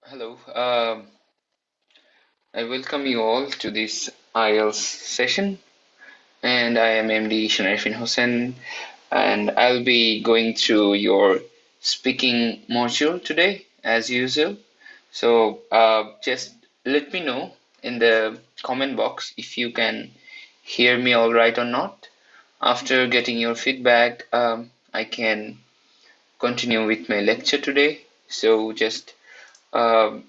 Hello, I welcome you all to this IELTS session, and I am MD Sharifin Hussain, and I'll be going through your speaking module today, as usual. So just let me know in the comment box if you can hear me all right or not. After getting your feedback, I can continue with my lecture today. So just um,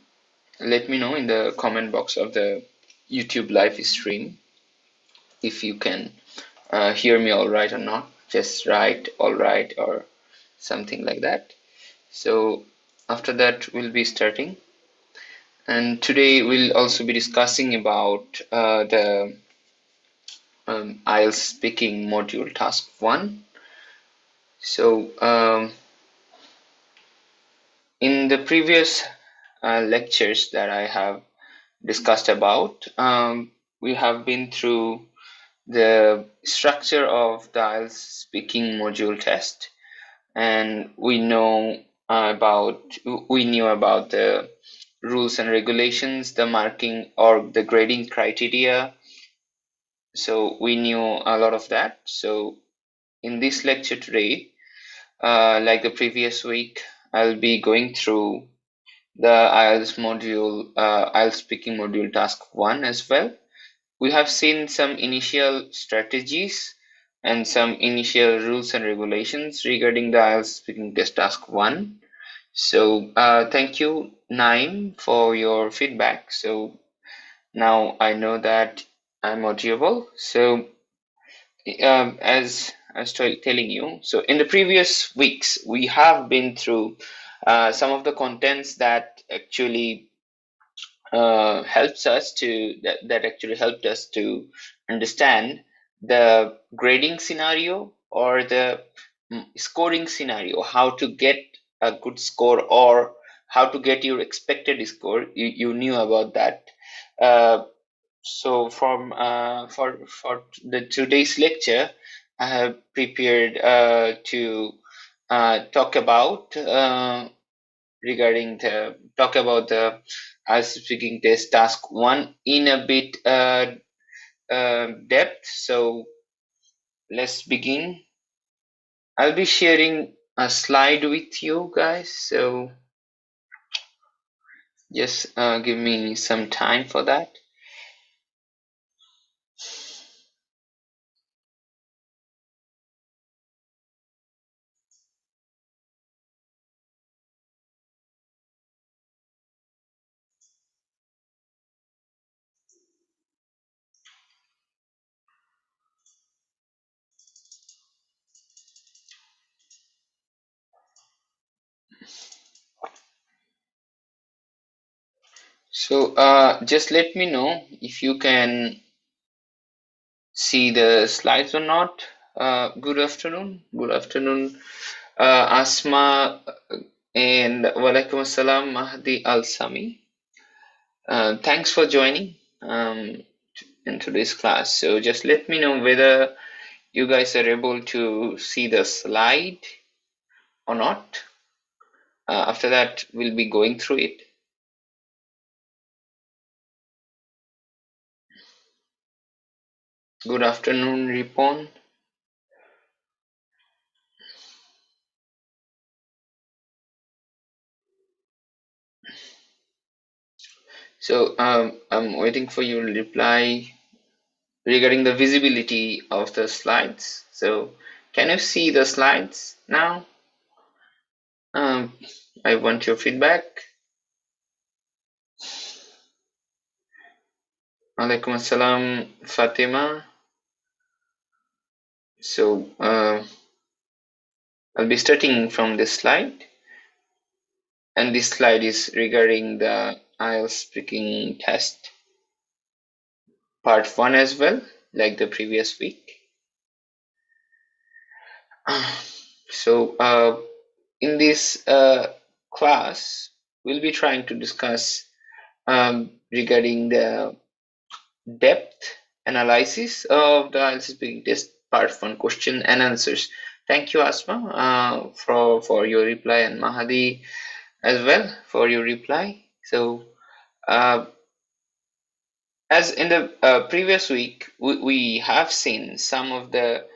let me know in the comment box of the YouTube live stream if you can hear me all right or not. Just write all right or something like that. So after that we'll be starting, and today we'll also be discussing about the IELTS speaking module task 1. So in the previous lectures that I have discussed about, we have been through the structure of the IELTS speaking module test, and we knew about the rules and regulations, the marking or the grading criteria. So we knew a lot of that. So in this lecture today, like the previous week, I'll be going through the IELTS speaking module task 1 as well. We have seen some initial strategies and some initial rules and regulations regarding the IELTS speaking test task 1. So thank you, Naim, for your feedback. So now I know that I'm audible. So as I was telling you, so in the previous weeks, we have been through some of the contents that actually helped us to understand the grading scenario or the scoring scenario, how to get a good score or how to get your expected score. You knew about that. So for the today's lecture, I have prepared to talk about the IELTS speaking test task 1 in a bit depth. So let's begin. I'll be sharing a slide with you guys, so just give me some time for that. So just let me know if you can see the slides or not. Good afternoon. Good afternoon, Asma, and Walaikum Assalam, Mahdi Al Sami. Thanks for joining in today's class. So just let me know whether you guys are able to see the slide or not. After that, we'll be going through it. Good afternoon, Ripon. So I'm waiting for your reply regarding the visibility of the slides. So can you see the slides now? I want your feedback. Alaikum Assalam, Fatima. So I'll be starting from this slide, and this slide is regarding the IELTS speaking test part 1 as well, like the previous week. So in this class, we'll be trying to discuss regarding the depth analysis of the IELTS speaking test part 1 question and answers. Thank you, Asma, for your reply, and Mahadi as well for your reply. So, uh, as in the previous week, we have seen some of the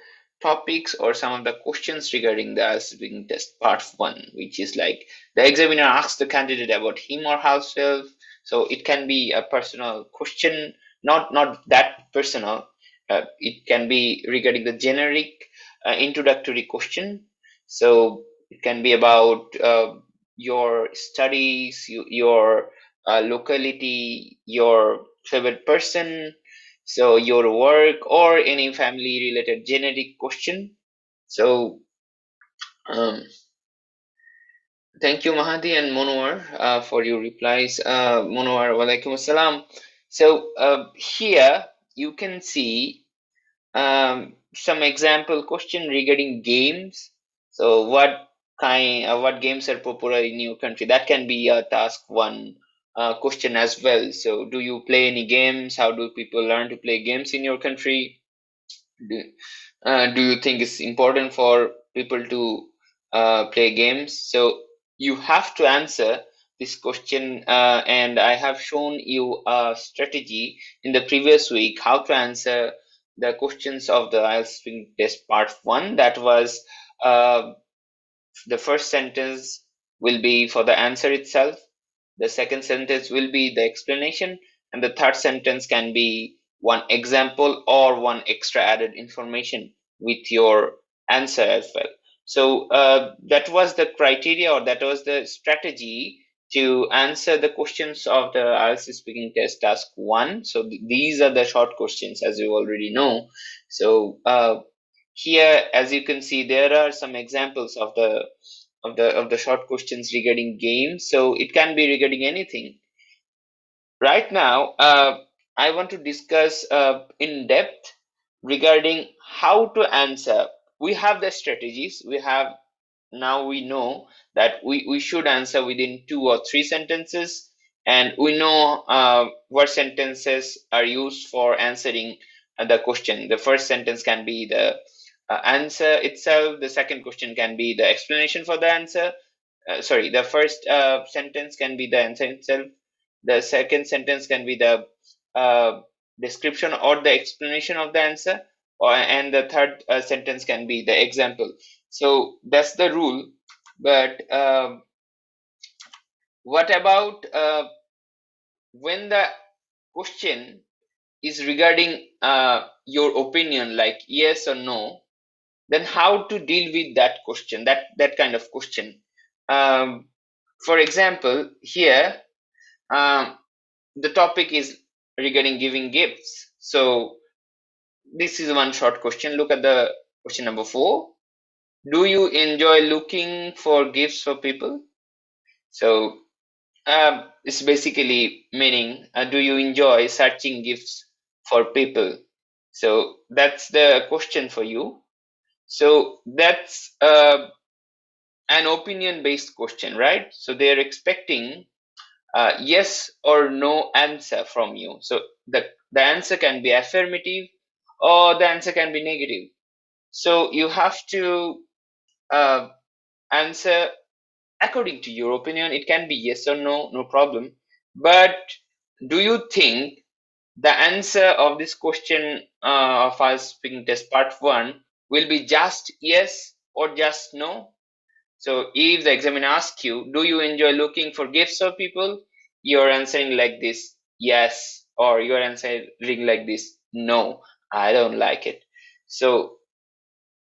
topics or some of the questions regarding the IELTS speaking test part 1, which is like the examiner asks the candidate about him or herself. So it can be a personal question, not that personal. It can be regarding the generic introductory question. So it can be about your studies, your locality, your favorite person, so your work or any family related generic question. So um, thank you Mahadi and Monowar for your replies. Monowar, walaikum assalam. So here you can see some example question regarding games. So what games are popular in your country? That can be a task one question as well. So do you play any games? How do people learn to play games in your country? Do you think it's important for people to play games? So you have to answer this question, and I have shown you a strategy in the previous week how to answer the questions of the IELTS speaking test part 1. That was uh, the first sentence will be for the answer itself, the second sentence will be the explanation, and the third sentence can be one example or one extra added information with your answer as well. So that was the criteria, or that was the strategy to answer the questions of the IELTS speaking test task 1. So these are the short questions, as you already know. So here, as you can see, there are some examples of the short questions regarding games. So it can be regarding anything. Right now, I want to discuss in depth regarding how to answer. We have the strategies. We know that we should answer within 2 or 3 sentences, and we know what sentences are used for answering the question. The first sentence can be the answer itself. The second question can be the explanation for the answer. Sorry, the first sentence can be the answer itself. The second sentence can be the uh, description or the explanation of the answer, and the third sentence can be the example. So that's the rule. But what about when the question is regarding your opinion, like yes or no? Then how to deal with that question, that kind of question? For example, here the topic is regarding giving gifts. So this is one short question. Look at the question number 4. Do you enjoy looking for gifts for people? So it's basically meaning, do you enjoy searching gifts for people? So that's the question for you. So that's an opinion based question, right? So they're expecting yes or no answer from you. So the answer can be affirmative or the answer can be negative. So you have to uh, answer according to your opinion. It can be yes or no, no problem. But do you think the answer of this question of our speaking test part 1 will be just yes or just no? So if the examiner asks you, do you enjoy looking for gifts for people? You're answering like this, yes, or you're answering like this, no, I don't like it. So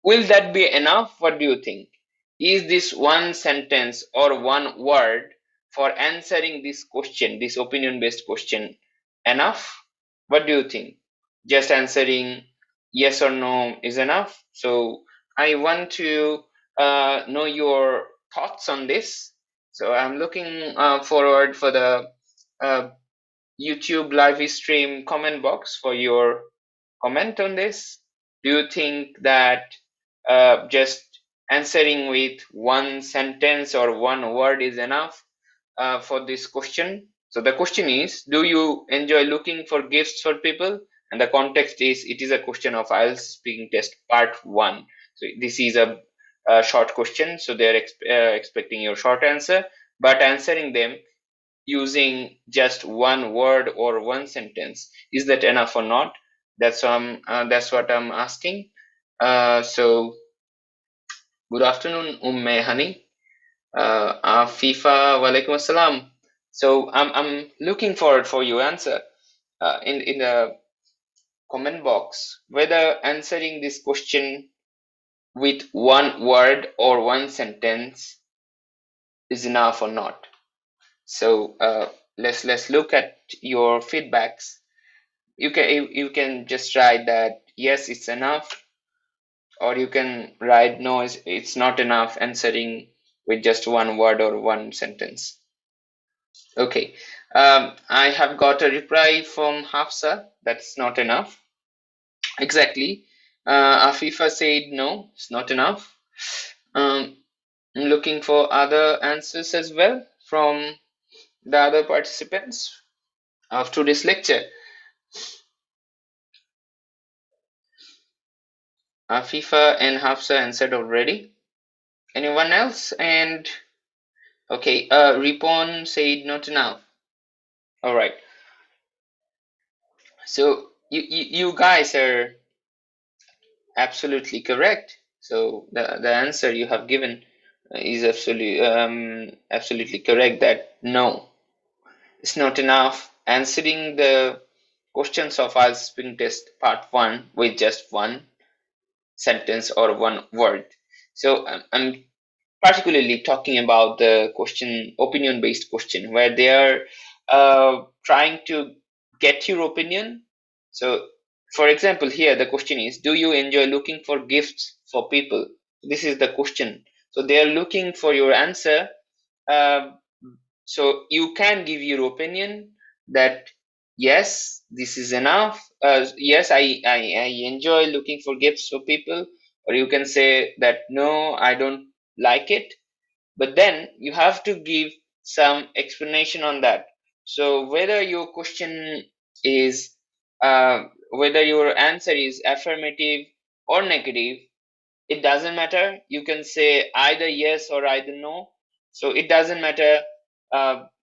will that be enough? What do you think? Is this one sentence or one word for answering this question, this opinion based question, enough? What do you think? Just answering yes or no is enough? So I want to know your thoughts on this. So I'm looking forward for the uh, YouTube live stream comment box for your comment on this. Do you think that just answering with one sentence or one word is enough for this question? So the question is, do you enjoy looking for gifts for people? And the context is, it is a question of IELTS speaking test part 1. So this is a short question, so they're expecting your short answer, but answering them using just one word or one sentence. Is that enough or not? That's what I'm asking. So good afternoon, Hani. Afifa, walaikum assalam. So I'm looking forward for your answer in the comment box, whether answering this question with one word or one sentence is enough or not. So let's look at your feedbacks. You can just write that yes, it's enough, or you can write no, it's not enough, answering with just one word or one sentence. Okay, I have got a reply from Hafsa. That's not enough. Exactly. Afifa said no, it's not enough. I'm looking for other answers as well from the other participants of today's lecture. Afifa and Hafsa answered already. Anyone else? And okay, Ripon said not enough. All right. So you guys are absolutely correct. So the answer you have given is absolutely correct, that no, it's not enough answering the questions of IELTS speaking test part 1 with just one sentence or one word. So I'm particularly talking about the question, opinion based question, where they are trying to get your opinion. So for example, here the question is, do you enjoy looking for gifts for people? This is the question. So they are looking for your answer. uh, so you can give your opinion that yes, this is enough. Yes, I enjoy looking for gifts for people. Or you can say that no, I don't like it. But then you have to give some explanation on that. So whether your question is whether your answer is affirmative or negative, it doesn't matter. You can say either yes or either no. So it doesn't matter.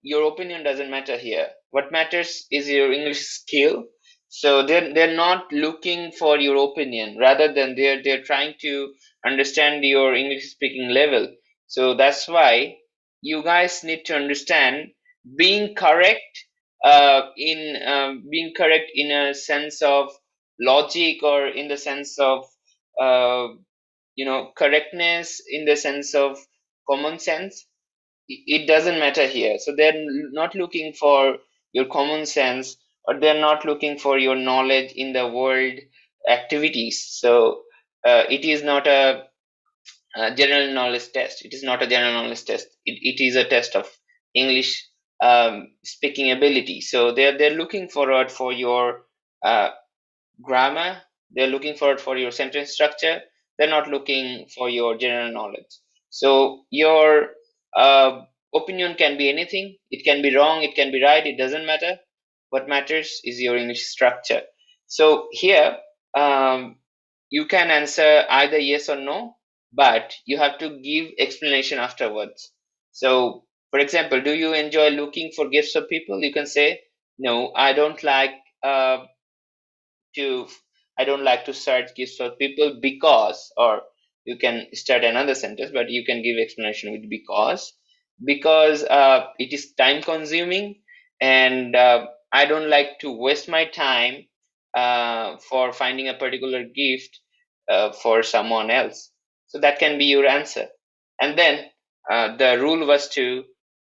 Your opinion doesn't matter here. What matters is your English skill. So they're not looking for your opinion, rather than they're trying to understand your English speaking level. So that's why you guys need to understand being correct, in being correct in a sense of logic, or in the sense of uh, correctness, in the sense of common sense. It doesn't matter here. So they're not looking for your common sense, or they're not looking for your knowledge in the world activities. So it is not a general knowledge test. It is not a general knowledge test. It is a test of English speaking ability. So they're looking forward for your uh, grammar. They're looking for your sentence structure. They're not looking for your general knowledge. So your uh, opinion can be anything. It can be wrong, it can be right, it doesn't matter. What matters is your English structure. So here, you can answer either yes or no, but you have to give explanation afterwards. So for example, do you enjoy looking for gifts for people? You can say no, uh, to I don't like to search gifts for people because, or you can start another sentence, but you can give explanation with because it is time consuming, and I don't like to waste my time for finding a particular gift for someone else. So that can be your answer. And then the rule was to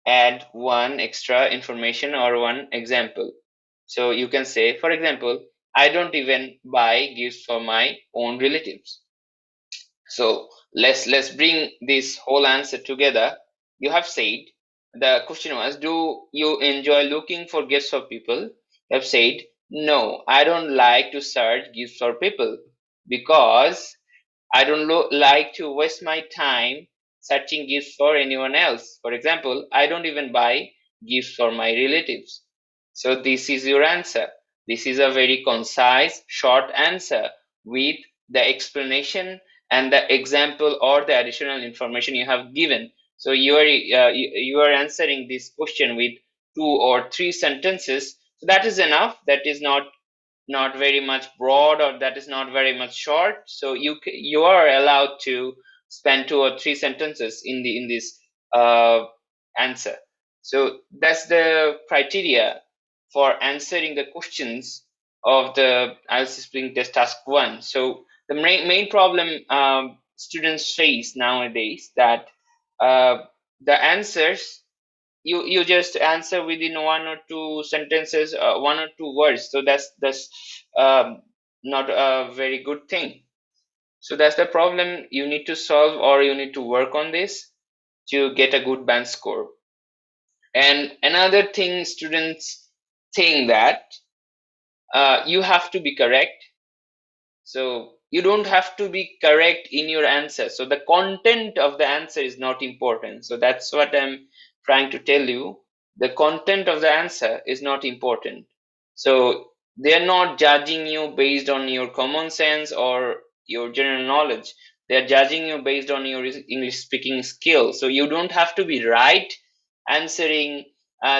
add one extra information or one example. So you can say, for example, I don't even buy gifts for my own relatives. So let's bring this whole answer together. You have said the question was, do you enjoy looking for gifts for people? You have said no, I don't like to search gifts for people because I don't like to waste my time searching gifts for anyone else. For example, I don't even buy gifts for my relatives. So this is your answer. This is a very concise, short answer with the explanation and the example or the additional information you have given. So you are answering this question with or three sentences. So that is enough. That is not very much broad, or that is not very much short. So you are allowed to spend two or three sentences in this uh, answer. So that's the criteria for answering the questions of the IELTS speaking test task 1. So the main problem students face nowadays, that uh, the answers, you just answer within one or two sentences, one or two words. So that's not a very good thing. So that's the problem you need to solve, or you need to work on this to get a good band score. And another thing, students think that you have to be correct. So you don't have to be correct in your answer. So the content of the answer is not important. So that's what I'm trying to tell you. The content of the answer is not important. So they're not judging you based on your common sense or your general knowledge. They're judging you based on your English speaking skill. So you don't have to be right answering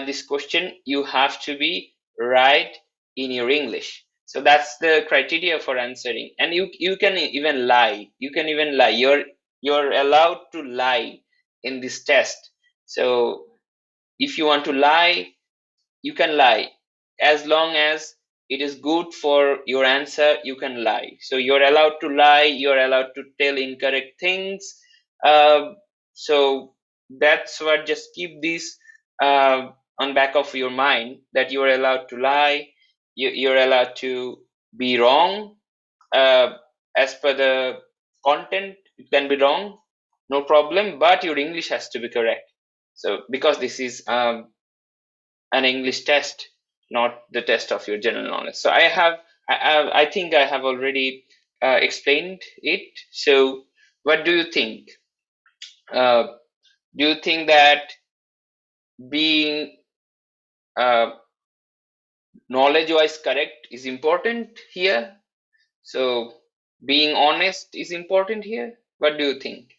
this question. You have to be right in your English. So that's the criteria for answering. And you can even lie. You can even lie. You're allowed to lie in this test. So if you want to lie, you can lie. As long as it is good for your answer, you can lie. So you're allowed to lie. You're allowed to tell incorrect things. uh, so that's what, just keep this on back of your mind, that you're allowed to lie. You're allowed to be wrong. uh, as per the content, it can be wrong, no problem, but your English has to be correct. So because this is an English test, not the test of your general knowledge. So I think I have already explained it. So what do you think? uh, do you think that being knowledge wise correct is important here? So being honest is important here. What do you think?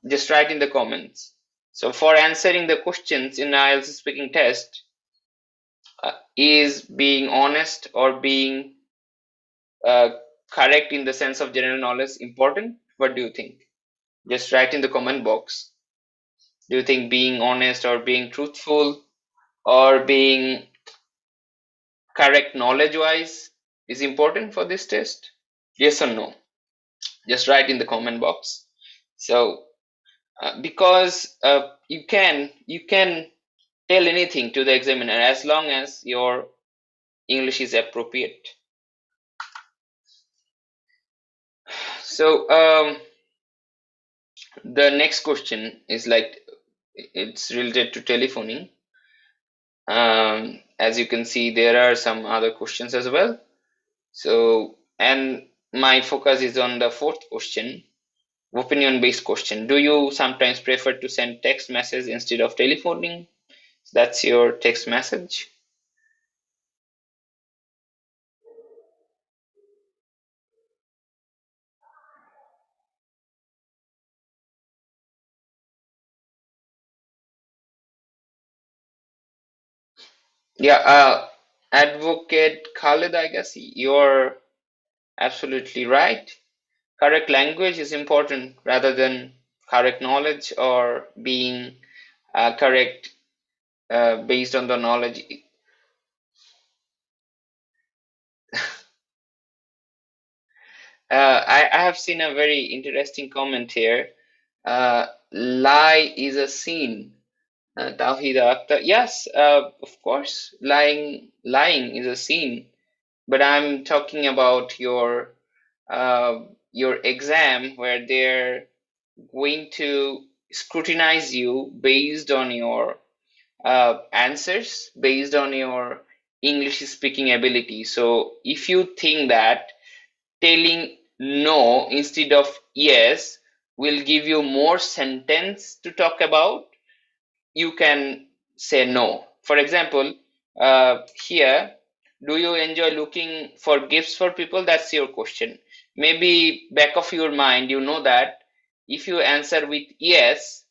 Just write in the comments. So for answering the questions in IELTS speaking test, is being honest or being uh, correct in the sense of general knowledge important? What do you think? Just write in the comment box. Do you think being honest or being truthful or being correct knowledge wise is important for this test? Yes or no? Just write in the comment box. So because you can tell anything to the examiner as long as your English is appropriate. So the next question is like, it's related to telephoning. As you can see, there are some other questions as well. So, and my focus is on the fourth question, opinion based question. Do you sometimes prefer to send text message instead of telephoning? That's your text message. Yeah, Advocate Khalid, I guess you're absolutely right. Correct language is important rather than correct knowledge, or being correct based on the knowledge. I have seen a very interesting comment here. Lie is a sin. Tawhid Akhtar. Yes, of course, lying is a sin. But I'm talking about your exam, where they're going to scrutinize you based on your answers, based on your English speaking ability. So if you think that telling no instead of yes will give you more sentence to talk about, you can say no. For example, here, do you enjoy looking for gifts for people? That's your question. Maybe back of your mind, you know that if you answer with yes,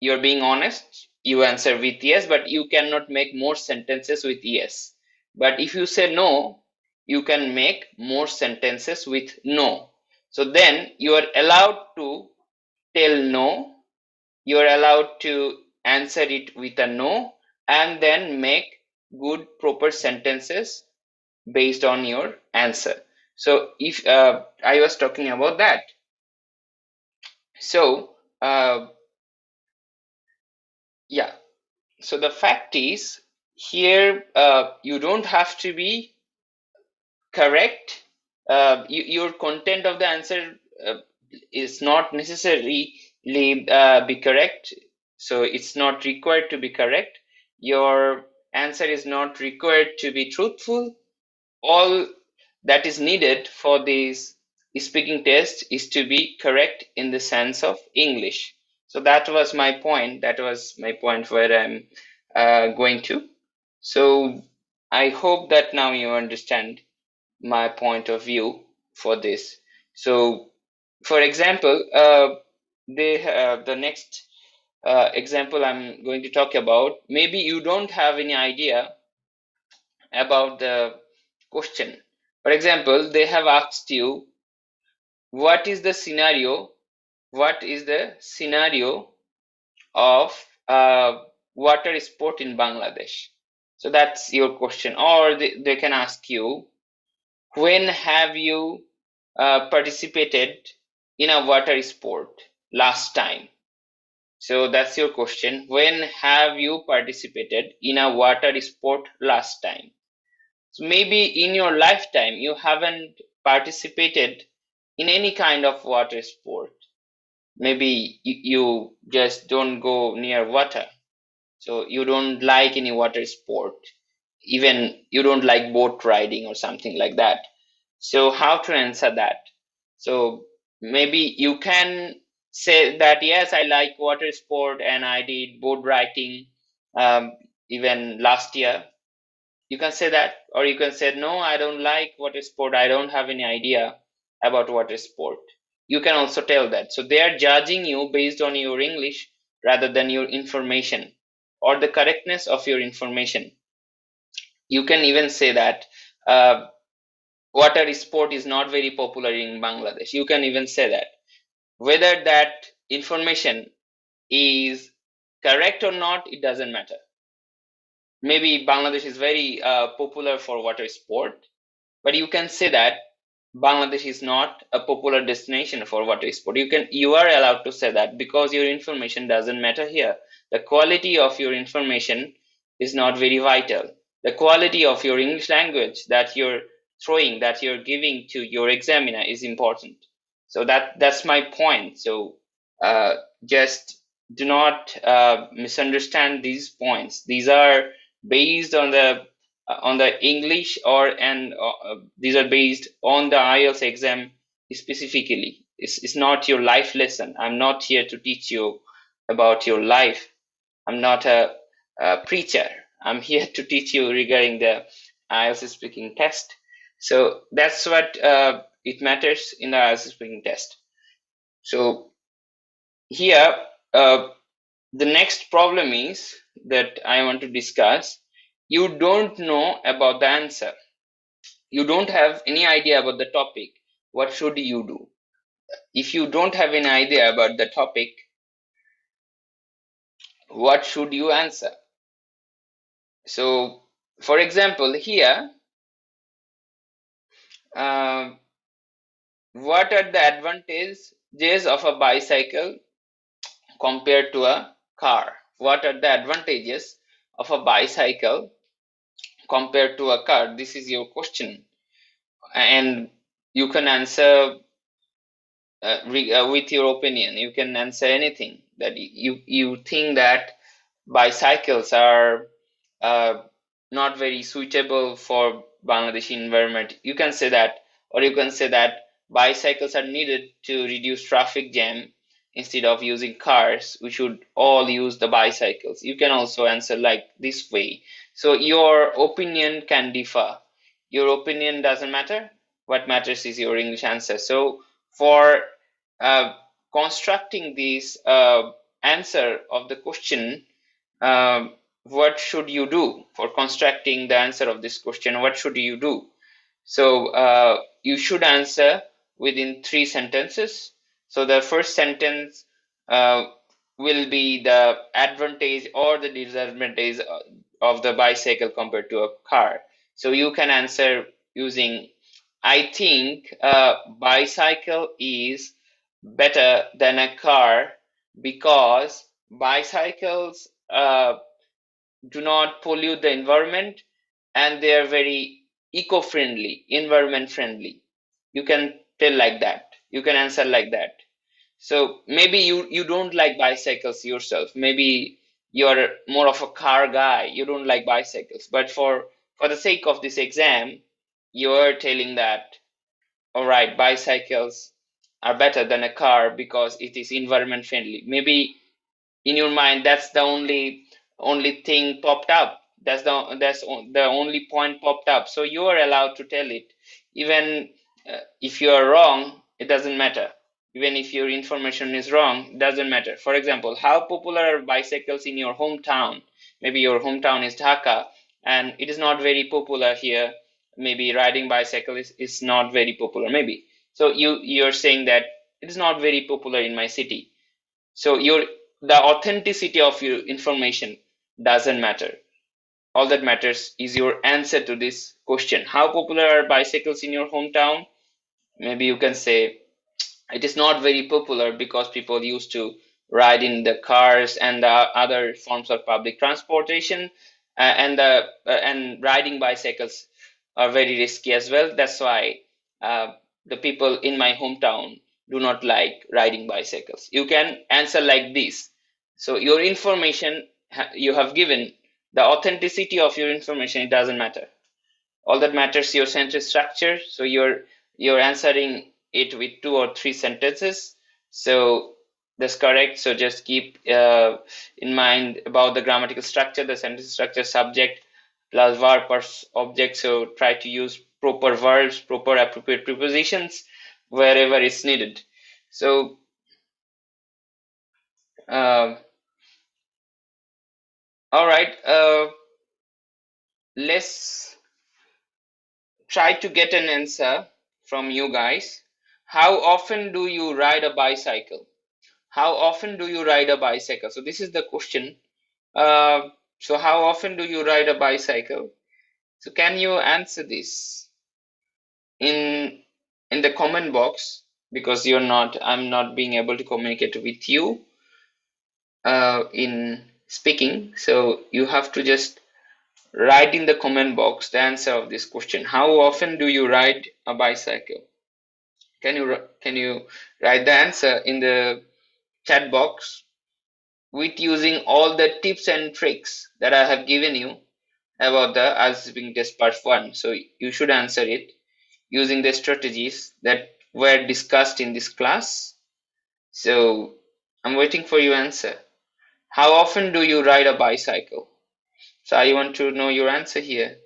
you're being honest, you answer with yes, but you cannot make more sentences with yes. But if you say no, you can make more sentences with no. So then you are allowed to tell no, you are allowed to answer it with a no, and then make good proper sentences based on your answer. So if I was talking about that. So yeah, so the fact is here you don't have to be correct. Your content of the answer is not necessarily be correct, so it's not required to be correct. Your answer is not required to be truthful. All that is needed for this speaking test is to be correct in the sense of English. So that was my point. That was my point where I'm going to. So I hope that now you understand my point of view for this. So, for example, the next example I'm going to talk about, maybe you don't have any idea about the question. For example, they have asked you, what is the scenario? What is the scenario of water sport in Bangladesh? So that's your question. Or they can ask you, when have you participated in a water sport last time? So that's your question. When have you participated in a water sport last time? So maybe in your lifetime you haven't participated in any kind of water sport. Maybe you just don't go near water. So you don't like any water sport. Even you don't like boat riding or something like that. So how to answer that? So maybe you can say that yes, I like water sport and I did boat riding even last year. You can say that, or you can say no, I don't like water sport. I don't have any idea about water sport. You can also tell that. So they are judging you based on your English rather than your information or the correctness of your information. You can even say that water sport is not very popular in Bangladesh. You can even say that. Whether that information is correct or not, it doesn't matter. Maybe Bangladesh is very popular for water sport, but you can say that Bangladesh is not a popular destination for water sport. You are allowed to say that because your information doesn't matter here. The quality of your information is not very vital. The quality of your English language that you're throwing, that you're giving to your examiner is important. So that's my point. So just do not misunderstand these points. These are based on the English and these are based on the IELTS exam specifically. It's not your life lesson. I'm not here to teach you about your life. I'm not a preacher. I'm here to teach you regarding the IELTS speaking test. So that's what it matters in the IELTS speaking test. So here, the next problem is that I want to discuss. You don't know about the answer. You don't have any idea about the topic. What should you do? If you don't have any idea about the topic, what should you answer? So, for example, here, uh, what are the advantages of a bicycle compared to a car? What are the advantages of a bicycle compared to a car? This is your question, and you can answer with your opinion. You can answer anything that you think that bicycles are not very suitable for Bangladeshi environment. You can say that, or you can say that bicycles are needed to reduce traffic jam. Instead of using cars, we should all use the bicycles. You can also answer like this way. So your opinion can differ. Your opinion doesn't matter. What matters is your English answer. So for uh, constructing this answer of the question, what should you do for constructing the answer of this question? What should you do? So you should answer within 3 sentences. So the first sentence uh, will be the advantage or the disadvantage of the bicycle compared to a car. So you can answer using, I think bicycle is better than a car because bicycles do not pollute the environment and they are very eco-friendly, environment friendly. You can tell like that. You can answer like that. So maybe you don't like bicycles yourself. Maybe you're more of a car guy. You don't like bicycles. But for the sake of this exam, you're telling that, all right, bicycles are better than a car because it is environment friendly. Maybe in your mind that's the only thing popped up. That's the only point popped up, so you are allowed to tell it. Even if you are wrong, it doesn't matter. Even if your information is wrong, it doesn't matter. For example, how popular are bicycles in your hometown? Maybe your hometown is Dhaka and it is not very popular here. Maybe riding bicycle is not very popular, maybe. So you're saying that it is not very popular in my city. So the authenticity of your information doesn't matter. All that matters is your answer to this question. How popular are bicycles in your hometown? Maybe you can say it is not very popular because people used to ride in the cars and the other forms of public transportation, and riding bicycles are very risky as well. That's why uh, the people in my hometown do not like riding bicycles. You can answer like this. So your information you have given, the authenticity of your information, it doesn't matter. All that matters your sentence structure. So you're answering it with 2 or 3 sentences. So that's correct. So just keep in mind about the grammatical structure, the sentence structure, subject plus verb plus object. So try to use proper verbs, proper appropriate prepositions wherever it's needed. So uh, all right, let's try to get an answer from you guys. How often do you ride a bicycle? How often do you ride a bicycle? So this is the question. So how often do you ride a bicycle? So can you answer this in the comment box? Because I'm not being able to communicate with you in speaking. So you have to just write in the comment box the answer of this question. How often do you ride a bicycle? Can you write the answer in the chat box with using all the tips and tricks that I have given you about the as being test part 1? So you should answer it using the strategies that were discussed in this class. So I'm waiting for your answer. How often do you ride a bicycle? So I want to know your answer here.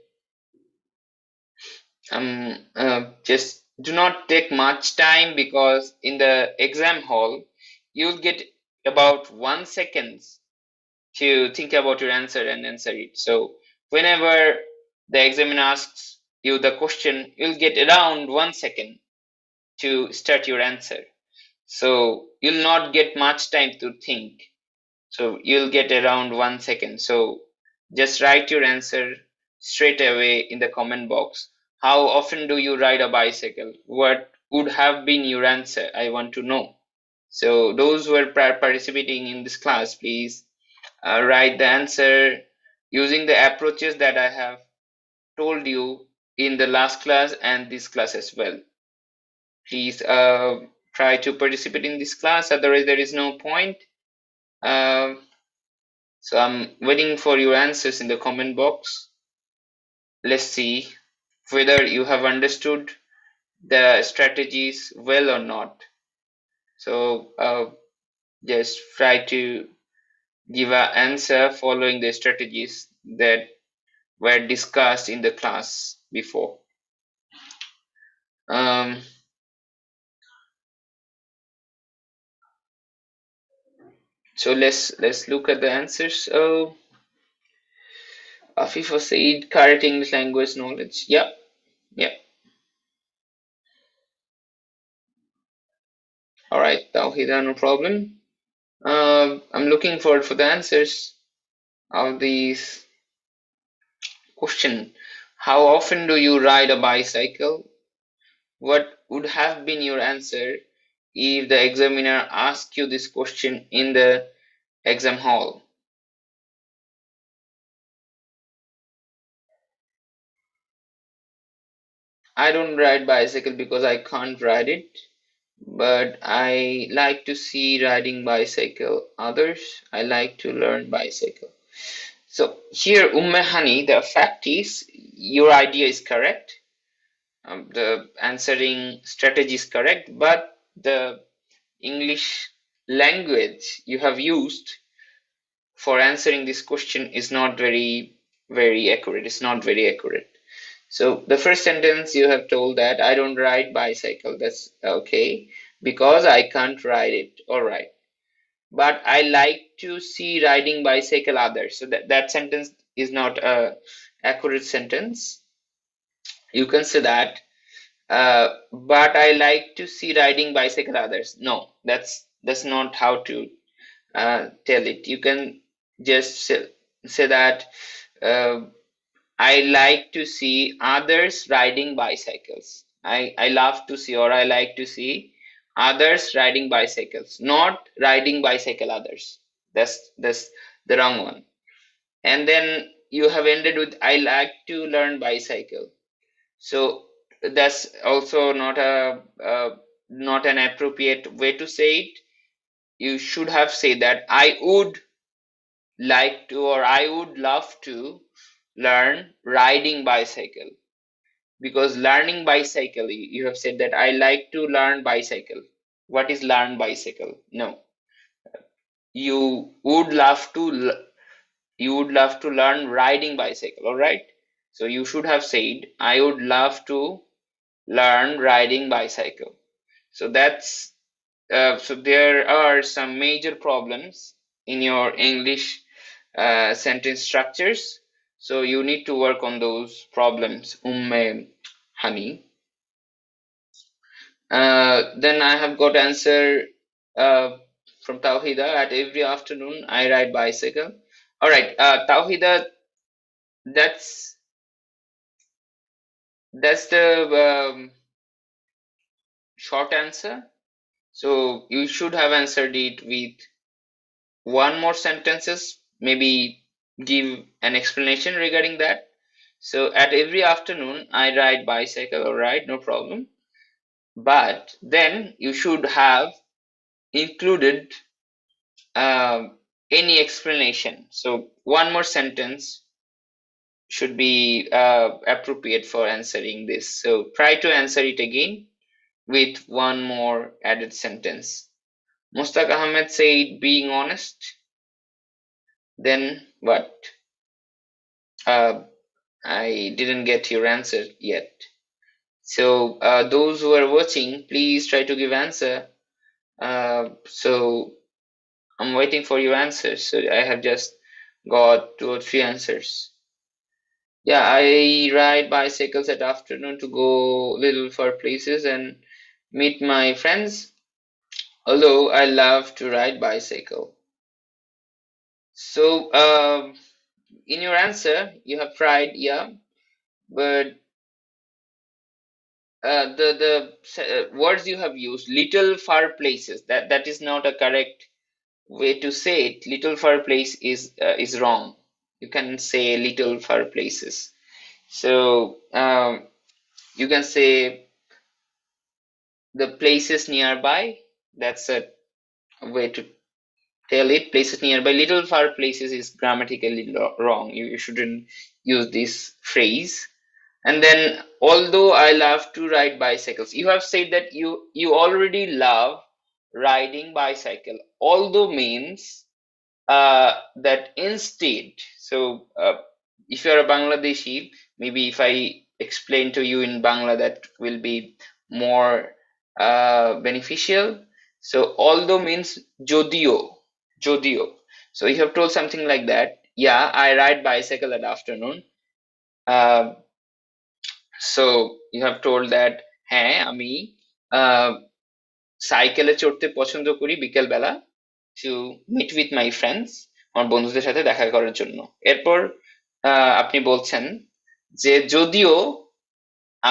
Just do not take much time because in the exam hall you'll get about 1 second to think about your answer and answer it. So whenever the examiner asks you the question, you'll get around 1 second to start your answer. So you'll not get much time to think. So you'll get around 1 second. So just write your answer straight away in the comment box. How often do you ride a bicycle? What would have been your answer? I want to know. So those who are participating in this class, please write the answer using the approaches that I have told you in the last class and this class as well. Please try to participate in this class, otherwise there is no point. So I'm waiting for your answers in the comment box. Let's see whether you have understood the strategies well or not. So just try to give an answer following the strategies that were discussed in the class before. So let's look at the answers. Oh, Afifa said correct English language knowledge. Yeah, yeah. All right, Tawhida, no problem. I'm looking forward for the answers of these question. How often do you ride a bicycle? What would have been your answer if the examiner asked you this question in the exam hall? I don't ride bicycle because I can't ride it, but I like to see riding bicycle others. I like to learn bicycle. So here, Hani, the fact is your idea is correct. The answering strategy is correct, but the English language you have used for answering this question is not very accurate. It's not very accurate. So the first sentence you have told that I don't ride bicycle. That's okay because I can't ride it. All right. But I like to see riding bicycle others. So that sentence is not a accurate sentence. You can say that. But I like to see riding bicycle others. No, that's not how to tell it. You can just say that uh, I like to see others riding bicycles. I love to see or I like to see others riding bicycles, not riding bicycle others. That's the wrong one. And then you have ended with I like to learn bicycle. So that's also not an appropriate way to say it. You should have said that I would like to or I would love to learn riding bicycle, because learning bicycle, you have said that I like to learn bicycle. What is learn bicycle? No, you would love to you would love to learn riding bicycle. All right, so you should have said I would love to learn riding bicycle. So that's so there are some major problems in your English sentence structures. So you need to work on those problems, Honey. Then I have got answer uh, from Tawhida. At every afternoon, I ride bicycle. All right, Tawhida, that's that's the short answer. So you should have answered it with one more sentences. Maybe give an explanation regarding that. So at every afternoon, I ride bicycle. All right, no problem. But then you should have included any explanation. So one more sentence should be appropriate for answering this. So try to answer it again with one more added sentence. Mustaq Ahmed said being honest. Then what? Uh, I didn't get your answer yet. So those who are watching, please try to give answer. So I'm waiting for your answers. So I have just got 2 or 3 answers. Yeah, I ride bicycles at afternoon to go little far places and meet my friends. Although I love to ride bicycle. So in your answer, you have tried, yeah, but the words you have used, little far places, that is not a correct way to say it. Little far place is wrong. You can say little far places. So you can say the places nearby. That's a way to tell it. Places nearby. Little far places is grammatically wrong. You shouldn't use this phrase. And then, although I love to ride bicycles, you have said that you already love riding bicycle. Although means that instead. So if you are a Bangladeshi, maybe if I explain to you in Bangla, that will be more beneficial. So although means jodio. jodio. So you have told something like that. Yeah, I ride bicycle at afternoon. So you have told that হ্যাঁ আমি সাইকেলে চড়তে পছন্দ করি বিকেল বেলা to meet with my friends, আমার বন্ধুদের সাথে দেখা করার জন্য। এরপর আপনি বলছেন যে যদিও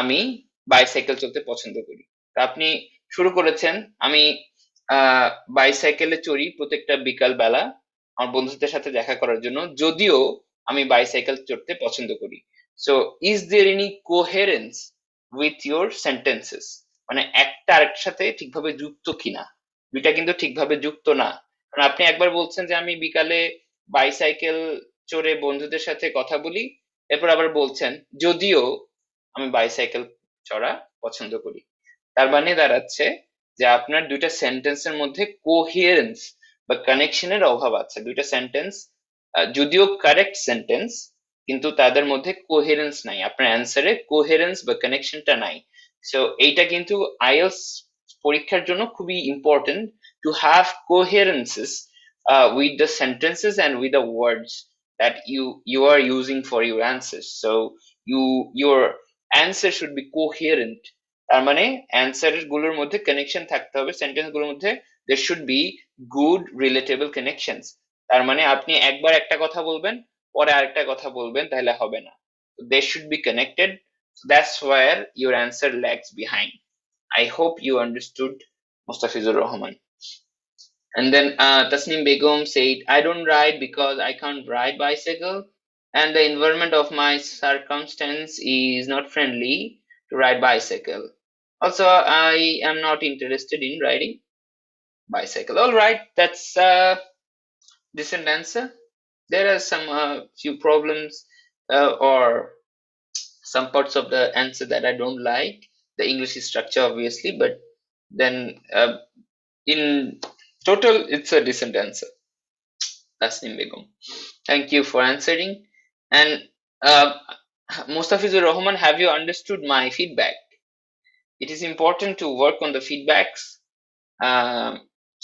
আমি বাইসাইকেল চলতে পছন্দ করি। তা আপনি শুরু করেছেন আমি বাইসাইকেলে চড়ি প্রত্যেকটা বিকাল বেলা আমার বন্ধুদের সাথে দেখা করার জন্য, যদিও আমি বাইসাইকেল চড়তে পছন্দ করি। So is there any coherence with your sentences, মানে একটা আরেকটার সাথে ঠিকভাবে যুক্ত কিনা। দুইটা কিন্তু ঠিকভাবে যুক্ত না, কারণ আপনি একবার বলছেন যে আমি বিকালে বাইসাইকেল চড়ে বন্ধুদের সাথে কথা বলি, এরপর আবার বলছেন যদিও আমি বাইসাইকেল চড়া পছন্দ করি। তার মানে দাঁড়াচ্ছে যে আপনার দুইটা সেন্টেন্সের মধ্যে কোহিয়েরেন্স বা কানেকশনের অভাব আছে। দুইটা সেন্টেন্স যদিও কারেক্ট সেন্টেন্স, কিন্তু তাদের মধ্যে কোহেরেন্স নাই, আপনার অ্যান্সারে কোহেরেন্স বা কানেকশনটা নাই। সো এইটা কিন্তু আইএলস পরীক্ষার জন্য খুবই important, to have coherences with the sentences and with the words that you are using for your answers. So your answer should be coherent. তার মানে অ্যান্সার গুলোর মধ্যে কানেকশন থাকতে হবে, সেন্টেন্স গুলোর মধ্যে there should be good relatable connections. তার মানে আপনি একবার একটা কথা বলবেন পরে আরেকটা কথা বলবেন, তাহলে হবে না। they should be connected. That's where your answer lags behind. I hope you understood, Mustafizur Rahman. And then Tasnim Begum said, I don't ride because I can't ride bicycle and the environment of my circumstance is not friendly to ride bicycle. Also, I am not interested in riding bicycle. All right, that's a decent answer. There are some few problems or some parts of the answer that I don't like. The English structure, obviously, but then in total, it's a decent answer. Tasnim Begum, thank you for answering. And Mustafizur Rahman, have you understood my feedback? It is important to work on the feedbacks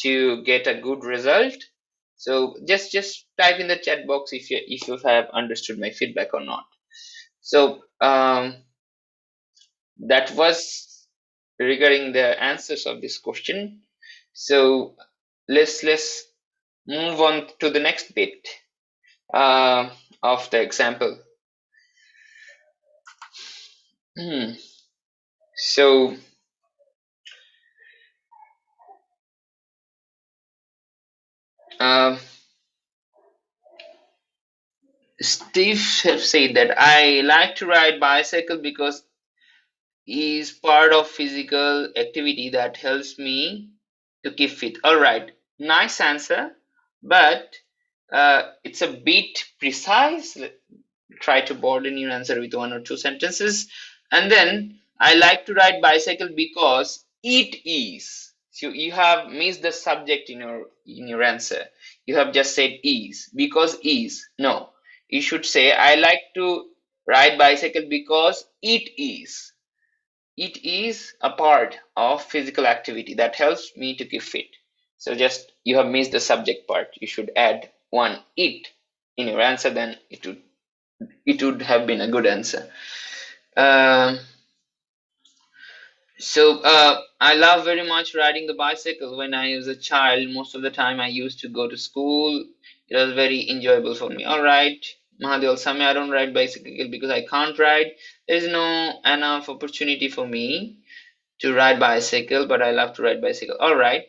to get a good result. So just type in the chat box if you have understood my feedback or not. So that was regarding the answers of this question. So let's move on to the next bit of the example. So Steve have said that I like to ride bicycle because is part of physical activity that helps me to keep fit. All right, nice answer, but it's a bit precise. Try to broaden your answer with one or two sentences. And then I like to ride bicycle because it is. So you have missed the subject in your answer. You have just said is, because is. No, you should say I like to ride bicycle because it is. It is a part of physical activity that helps me to keep fit. So just you have missed the subject part. You should add one it in your answer, then it would have been a good answer. So I love very much riding the bicycle. When I was a child, most of the time I used to go to school. It was very enjoyable for me. All right, Mahadi Al-Sami, I don't ride bicycle because I can't ride. There is no enough opportunity for me to ride bicycle, but I love to ride bicycle. All right,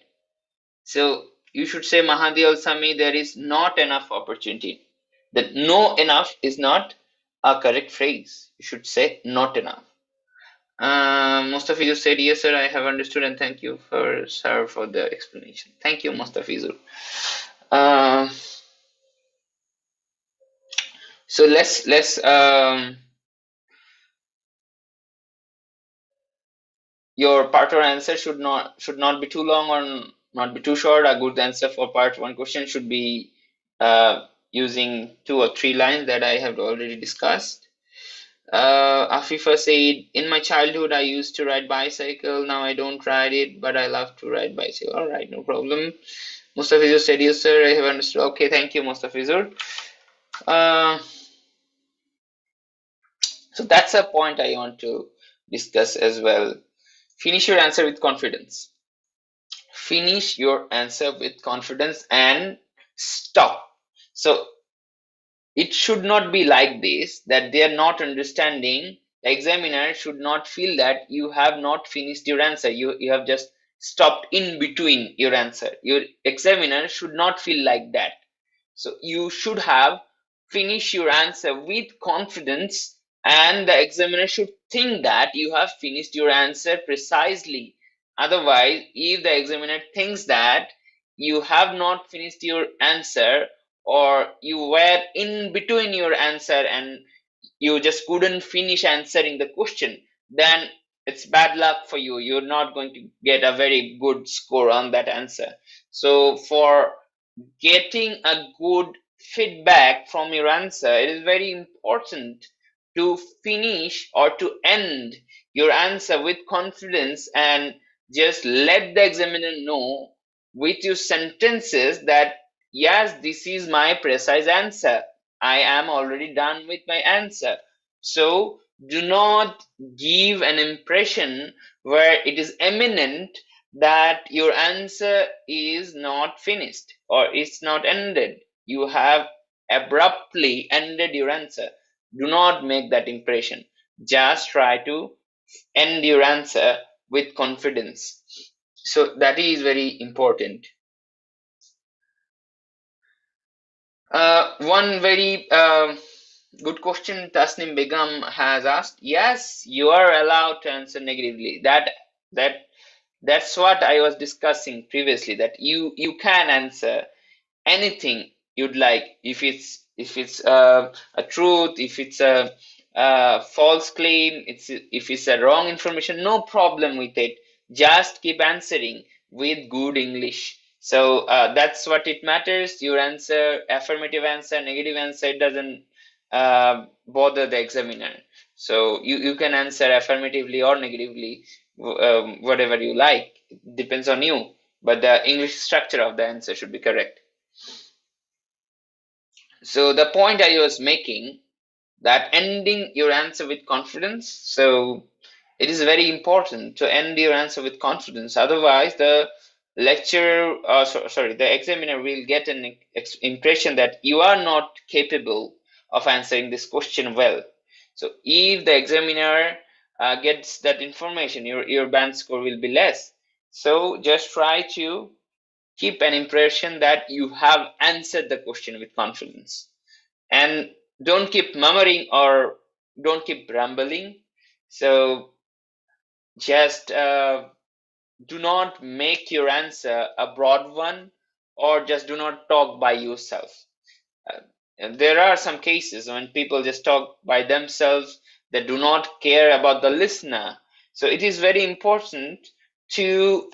so you should say, Mahadi Al-Sami, there is not enough opportunity. That no enough is not a correct phrase. You should say not enough. Mustafizur said, yes sir, I have understood, and thank you sir for the explanation. Thank you, Mustafizur. So let's your part or answer should not be too long or not be too short. A good answer for part one question should be using 2 or 3 lines that I have already discussed. Afifa said, in my childhood I used to ride bicycle. Now I don't ride it, but I love to ride bicycle. All right, no problem. Mustafizur said, yes, sir, I have understood. Okay, thank you, Mustafizur. Uh, so that's a point I want to discuss as well. Finish your answer with confidence. Finish your answer with confidence and stop. So it should not be like this, that they are not understanding. The examiner should not feel that you have not finished your answer. You have just stopped in between your answer. Your examiner should not feel like that. So you should have finished your answer with confidence, and the examiner should think that you have finished your answer precisely. Otherwise, if the examiner thinks that you have not finished your answer, or you were in between your answer and you just couldn't finish answering the question, then it's bad luck for you. You're not going to get a very good score on that answer. So for getting a good feedback from your answer, it is very important to finish or to end your answer with confidence and just let the examiner know with your sentences that yes, this is my precise answer. I am already done with my answer. So do not give an impression where it is eminent that your answer is not finished or it's not ended. You have abruptly ended your answer. Do not make that impression. Just try to end your answer with confidence. So that is very important. One very good question Tasnim Begum has asked. Yes, you are allowed to answer negatively. That that's what I was discussing previously. That you can answer anything you'd like. If it's a truth, if it's a false claim, if it's a wrong information, no problem with it. Just keep answering with good English. So that's what it matters. Your answer, affirmative answer, negative answer, it doesn't bother the examiner. So you can answer affirmatively or negatively, whatever you like. It depends on you. But the English structure of the answer should be correct. So the point I was making, that ending your answer with confidence. So it is very important to end your answer with confidence. Otherwise, the lecturer, sorry, the examiner will get an impression that you are not capable of answering this question well. So if the examiner gets that information, your band score will be less. So just try to keep an impression that you have answered the question with confidence, and don't keep murmuring or don't keep rambling. So just do not make your answer a broad one, or just do not talk by yourself. And there are some cases when people just talk by themselves, they do not care about the listener. So it is very important to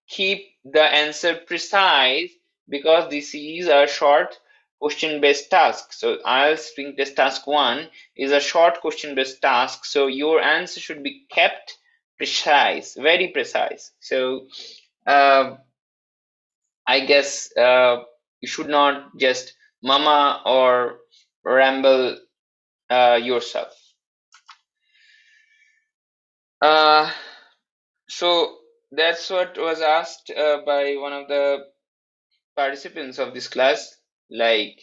keep the answer precise, because this is a short question based task. So IELTS Speaking Test Task 1 is a short question based task. So your answer should be kept precise, very precise. So uh, I guess you should not just mama or ramble yourself. Uh, so that's what was asked by one of the participants of this class. Like,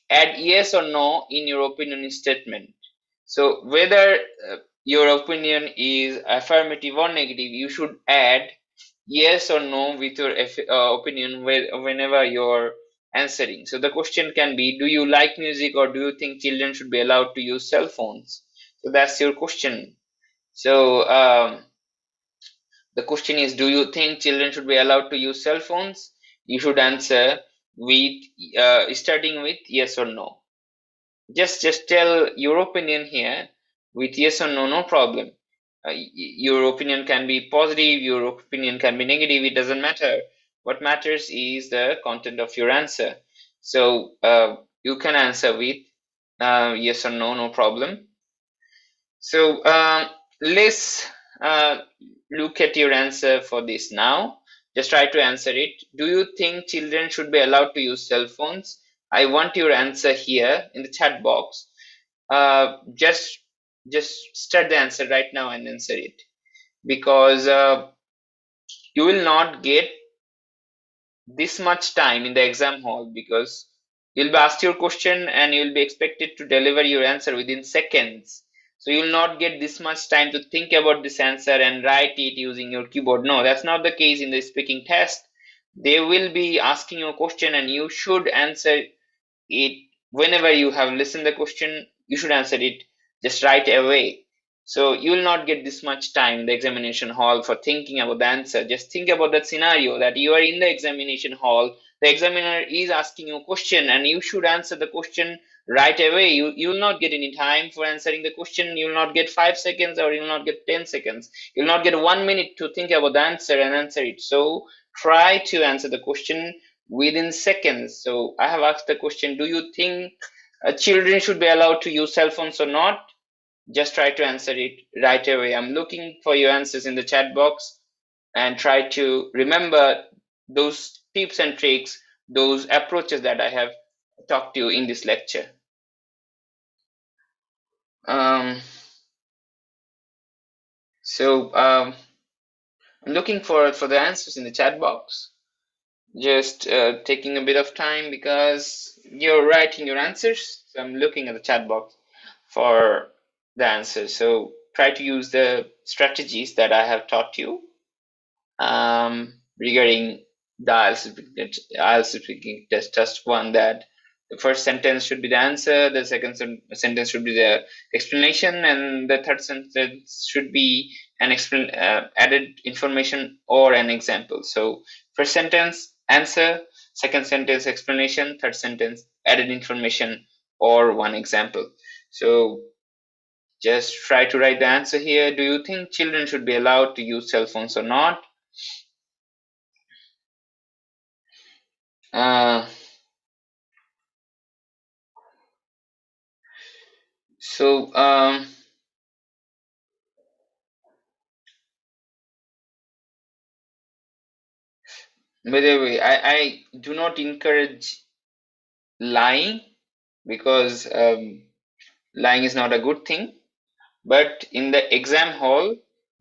add yes or no in your opinion statement. So whether your opinion is affirmative or negative, you should add yes or no with your opinion whenever you're answering. So the question can be, do you like music, or do you think children should be allowed to use cell phones? So that's your question. So the question is, do you think children should be allowed to use cell phones? You should answer with starting with yes or no. Just tell your opinion here with yes or no, no problem. Your opinion can be positive, your opinion can be negative, it doesn't matter. What matters is the content of your answer. So you can answer with yes or no, no problem. So let's uh, look at your answer for this now. Just try to answer it. Do you think children should be allowed to use cell phones? I want your answer here in the chat box. Just start the answer right now and answer it, because you will not get this much time in the exam hall, because you'll be asked your question and you'll be expected to deliver your answer within seconds. So you'll not get this much time to think about this answer and write it using your keyboard. No, that's not the case in the speaking test. They will be asking you a question and you should answer it. Whenever you have listened the question, you should answer it just right away. So you will not get this much time in the examination hall for thinking about the answer. Just think about that scenario that you are in the examination hall, the examiner is asking you a question and you should answer the question right away. You will not get any time for answering the question. You will not get 5 seconds, or you will not get 10 seconds. You will not get 1 minute to think about the answer and answer it. So try to answer the question within seconds. So I have asked the question, do you think children should be allowed to use cell phones or not? Just try to answer it right away. I'm looking for your answers in the chat box, and try to remember those tips and tricks, those approaches that I have talked to you in this lecture. I'm looking for the answers in the chat box. Just taking a bit of time because you're writing your answers. So I'm looking at the chat box for the answers. So try to use the strategies that I have taught you regarding the IELTS speaking test 1, that the first sentence should be the answer, the second sentence should be the explanation, and the third sentence should be an added information or an example. So first sentence answer, second sentence explanation, third sentence added information or one example. So just try to write the answer here. Do you think children should be allowed to use cell phones or not? So by the way, I do not encourage lying, because lying is not a good thing. But in the exam hall,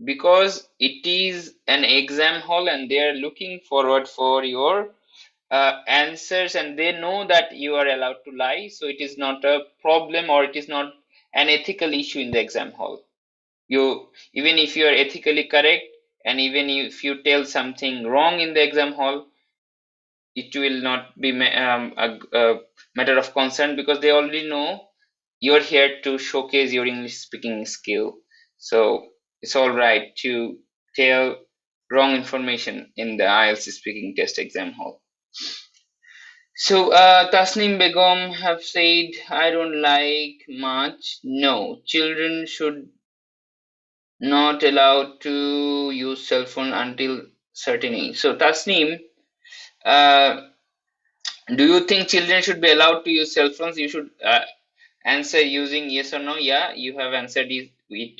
because it is an exam hall and they are looking forward for your answers, and they know that you are allowed to lie, so it is not a problem, or it is not an ethical issue in the exam hall. You, even if you are ethically correct, and even if you tell something wrong in the exam hall, it will not be a matter of concern, because they already know you're here to showcase your English speaking skill. So it's all right to tell wrong information in the IELTS speaking test exam hall. So Tasnim Begum have said, I don't like much. No, children should not allowed to use cell phone until certain age. So Tasnim, do you think children should be allowed to use cell phones? You should answer using yes or no. Yeah, you have answered it